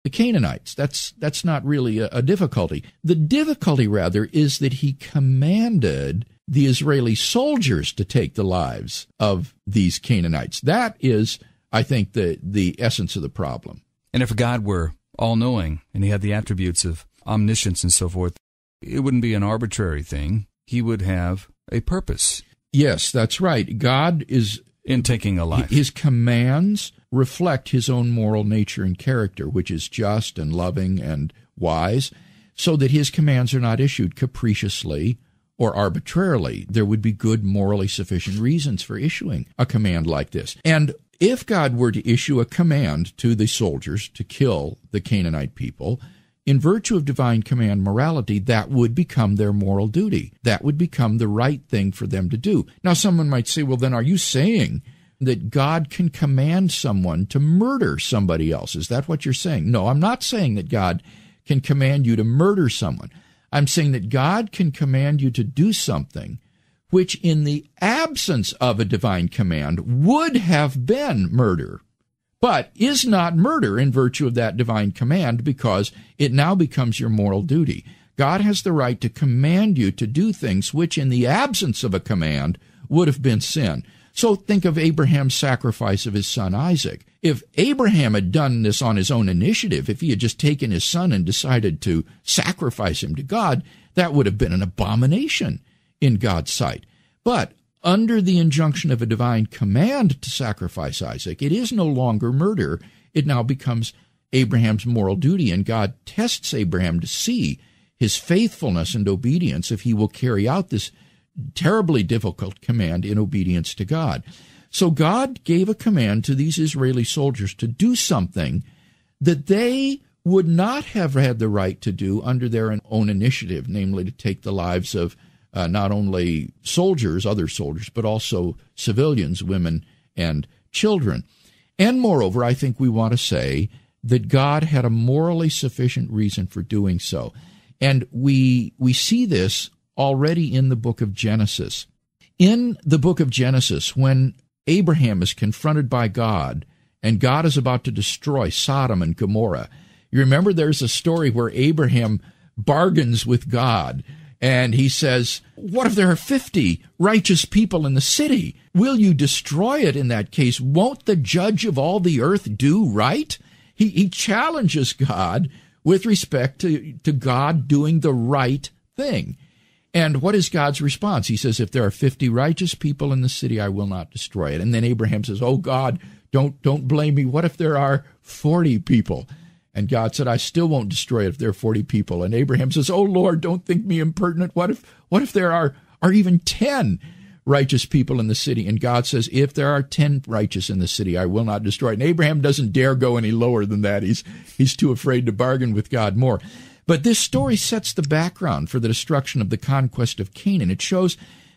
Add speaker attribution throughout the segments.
Speaker 1: the Canaanites. That's not really a difficulty. The difficulty, rather, is that he commanded the Israeli soldiers to take the lives of these Canaanites. That is, I think, the essence of the problem.
Speaker 2: And if God were all-knowing and he had the attributes of omniscience and so forth, it wouldn't be an arbitrary thing. He would have a purpose.
Speaker 1: Yes, that's right. God is
Speaker 2: in taking a life.
Speaker 1: His commands reflect his own moral nature and character, which is just and loving and wise, so that his commands are not issued capriciously or arbitrarily. There would be good, morally sufficient reasons for issuing a command like this. And if God were to issue a command to the soldiers to kill the Canaanite people, in virtue of divine command morality, that would become their moral duty. That would become the right thing for them to do. Now, someone might say, well, then are you saying that God can command someone to murder somebody else? Is that what you're saying? No, I'm not saying that God can command you to murder someone. I'm saying that God can command you to do something which, in the absence of a divine command, would have been murder, but is not murder in virtue of that divine command, because it now becomes your moral duty. God has the right to command you to do things which, in the absence of a command, would have been sin. So think of Abraham's sacrifice of his son Isaac. If Abraham had done this on his own initiative, if he had just taken his son and decided to sacrifice him to God, that would have been an abomination in God's sight. But under the injunction of a divine command to sacrifice Isaac, it is no longer murder. It now becomes Abraham's moral duty, and God tests Abraham to see his faithfulness and obedience if he will carry out this terribly difficult command in obedience to God. So God gave a command to these Israeli soldiers to do something that they would not have had the right to do under their own initiative, namely to take the lives of not only soldiers, other soldiers, but also civilians, women, and children. And moreover, I think we want to say that God had a morally sufficient reason for doing so. And we see this already in the book of Genesis. In the book of Genesis, when Abraham is confronted by God, and God is about to destroy Sodom and Gomorrah, you remember there's a story where Abraham bargains with God, and he says, what if there are 50 righteous people in the city? Will you destroy it in that case? Won't the judge of all the earth do right? He challenges God with respect to God doing the right thing. And what is God's response? He says, if there are 50 righteous people in the city, I will not destroy it. And then Abraham says, oh God, don't blame me. What if there are 40 people? And God said, I still won't destroy it if there are 40 people. And Abraham says, oh Lord, don't think me impertinent. What if there are even 10 righteous people in the city? And God says, if there are 10 righteous in the city, I will not destroy it. And Abraham doesn't dare go any lower than that. He's too afraid to bargain with God more. But this story sets the background for the destruction of the conquest of Canaan. It shows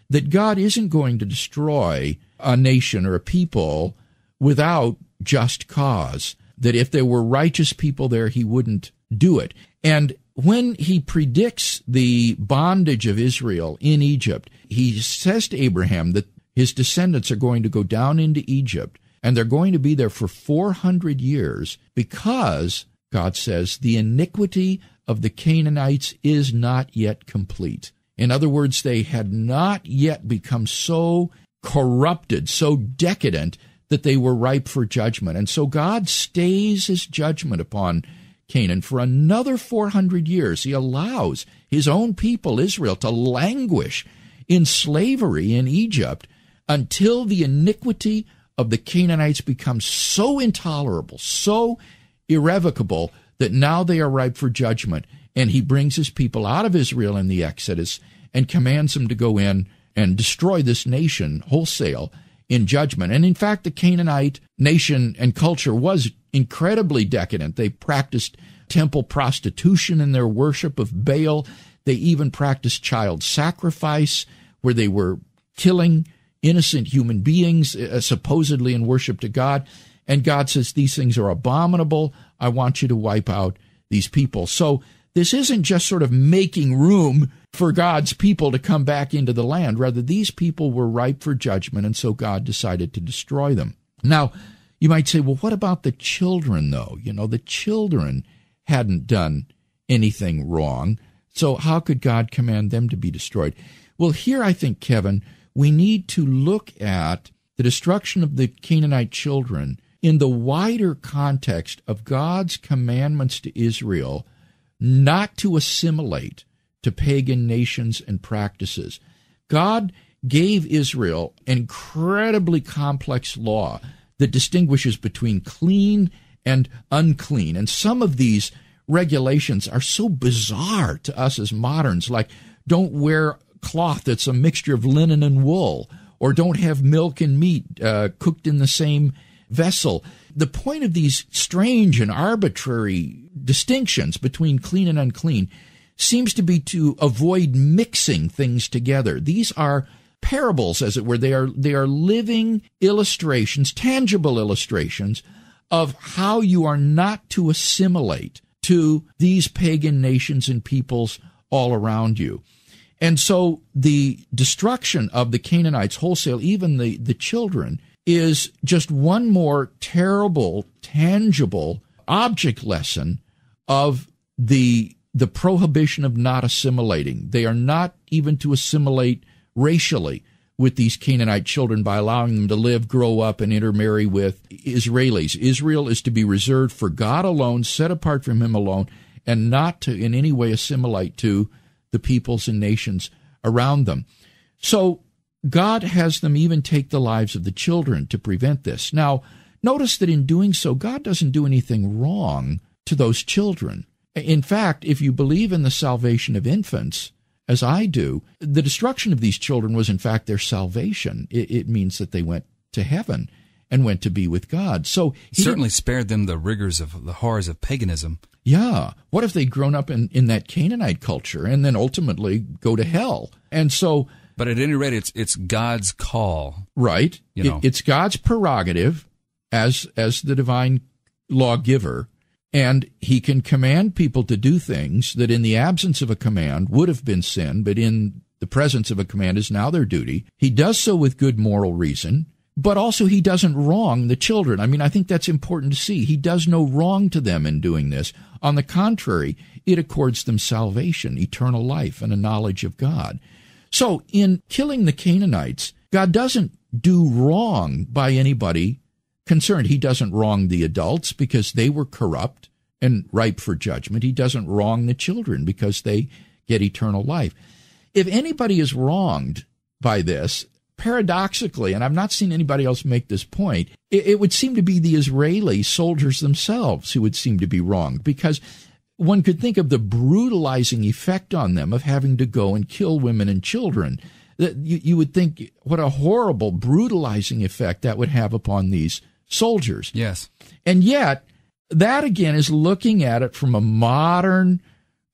Speaker 1: that God isn't going to destroy a nation or a people without just cause, that if there were righteous people there, he wouldn't do it. And when he predicts the bondage of Israel in Egypt, he says to Abraham that his descendants are going to go down into Egypt, and they're going to be there for 400 years because, God says, the iniquity of the Canaanites is not yet complete. In other words, they had not yet become so corrupted, so decadent, that they were ripe for judgment. And so God stays his judgment upon Canaan for another 400 years. He allows his own people, Israel, to languish in slavery in Egypt until the iniquity of the Canaanites becomes so intolerable, so irrevocable, that now they are ripe for judgment. And he brings his people out of Israel in the Exodus and commands them to go in and destroy this nation wholesale in judgment. And in fact, the Canaanite nation and culture was incredibly decadent. They practiced temple prostitution in their worship of Baal. They even practiced child sacrifice, where they were killing innocent human beings, supposedly in worship to God. And God says, these things are abominable. I want you to wipe out these people. So this isn't just sort of making room for God's people to come back into the land. Rather, these people were ripe for judgment, and so God decided to destroy them. Now, you might say, well, what about the children, though? You know, the children hadn't done anything wrong. So how could God command them to be destroyed? Well, here I think, Kevin, we need to look at the destruction of the Canaanite children in the wider context of God's commandments to Israel not to assimilate to pagan nations and practices. God gave Israel an incredibly complex law that distinguishes between clean and unclean. And some of these regulations are so bizarre to us as moderns, like don't wear cloth that's a mixture of linen and wool, or don't have milk and meat cooked in the same vessel. The point of these strange and arbitrary distinctions between clean and unclean seems to be to avoid mixing things together. These are parables, as it were. They are living illustrations, tangible illustrations of how you are not to assimilate to these pagan nations and peoples all around you. And so the destruction of the Canaanites wholesale, even the children, is just one more terrible, tangible object lesson of the prohibition of not assimilating. They are not even to assimilate racially with these Canaanite children by allowing them to live, grow up, and intermarry with Israelis. Israel is to be reserved for God alone, set apart from Him alone, and not to in any way assimilate to the peoples and nations around them. So God has them even take the lives of the children to prevent this. Now, notice that in doing so, God doesn't do anything wrong to those children. In fact, if you believe in the salvation of infants, as I do, the destruction of these children was in fact their salvation. It means that they went to heaven and went to be with God. So He
Speaker 2: certainly spared them the rigors of the horrors of paganism.
Speaker 1: Yeah. What if they'd grown up in that Canaanite culture and then ultimately go to hell? And so...
Speaker 2: But at any rate, it's God's call.
Speaker 1: Right. It's God's prerogative as the divine lawgiver, and He can command people to do things that in the absence of a command would have been sin, but in the presence of a command is now their duty. He does so with good moral reason, but also He doesn't wrong the children. I mean, I think that's important to see. He does no wrong to them in doing this. On the contrary, it accords them salvation, eternal life, and a knowledge of God. So in killing the Canaanites, God doesn't do wrong by anybody concerned. He doesn't wrong the adults because they were corrupt and ripe for judgment. He doesn't wrong the children because they get eternal life. If anybody is wronged by this, paradoxically, and I've not seen anybody else make this point, it would seem to be the Israeli soldiers themselves who would seem to be wronged, because one could think of the brutalizing effect on them of having to go and kill women and children. You would think what a horrible, brutalizing effect that would have upon these soldiers.
Speaker 2: Yes.
Speaker 1: And yet, that again is looking at it from a modern,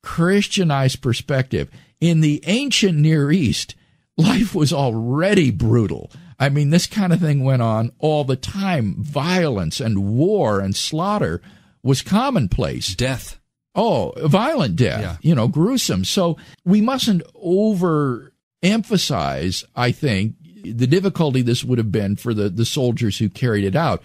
Speaker 1: Christianized perspective. In the ancient Near East, life was already brutal. I mean, this kind of thing went on all the time. Violence and war and slaughter was commonplace.
Speaker 2: Death.
Speaker 1: Oh, violent death,
Speaker 2: yeah.
Speaker 1: Gruesome. So we mustn't overemphasize, I think, the difficulty this would have been for the soldiers who carried it out.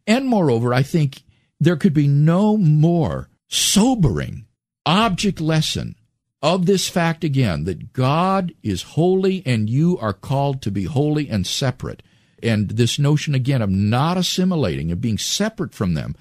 Speaker 1: And moreover, I think there could be no more sobering object lesson of this fact again, that God is holy and you are called to be holy and separate. And this notion again of not assimilating, of being separate from them,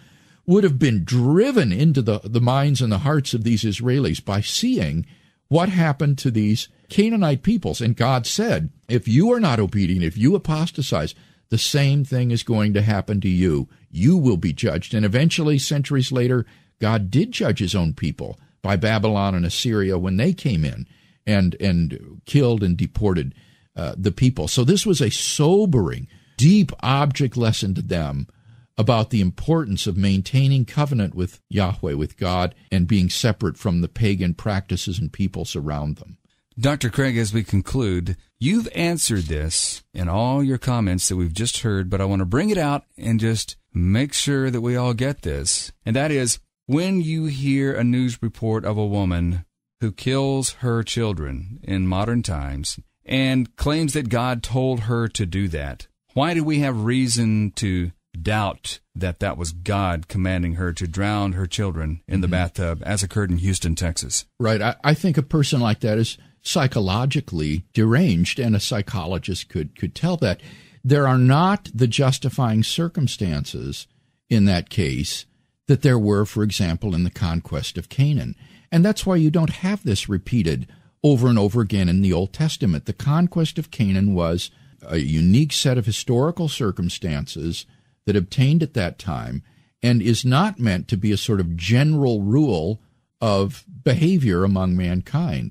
Speaker 1: would have been driven into the minds and the hearts of these Israelis by seeing what happened to these Canaanite peoples. And God said, if you are not obedient, if you apostatize, the same thing is going to happen to you. You will be judged. And eventually, centuries later, God did judge His own people by Babylon and Assyria when they came in and killed and deported the people. So this was a sobering, deep object lesson to them about the importance of maintaining covenant with Yahweh, with God, and being separate from the pagan practices and peoples around them.
Speaker 2: Dr. Craig, as we conclude, you've answered this in all your comments that we've just heard, but I want to bring it out and just make sure that we all get this. And that is, when you hear a news report of a woman who kills her children in modern times and claims that God told her to do that, why do we have reason to doubt that that was God commanding her to drown her children in the bathtub, as occurred in Houston, Texas.
Speaker 1: Right. I think a person like that is psychologically deranged, and a psychologist could tell that. There are not the justifying circumstances in that case that there were, for example, in the conquest of Canaan. And that's why you don't have this repeated over and over again in the Old Testament. The conquest of Canaan was a unique set of historical circumstances that obtained at that time, and is not meant to be a sort of general rule of behavior among mankind.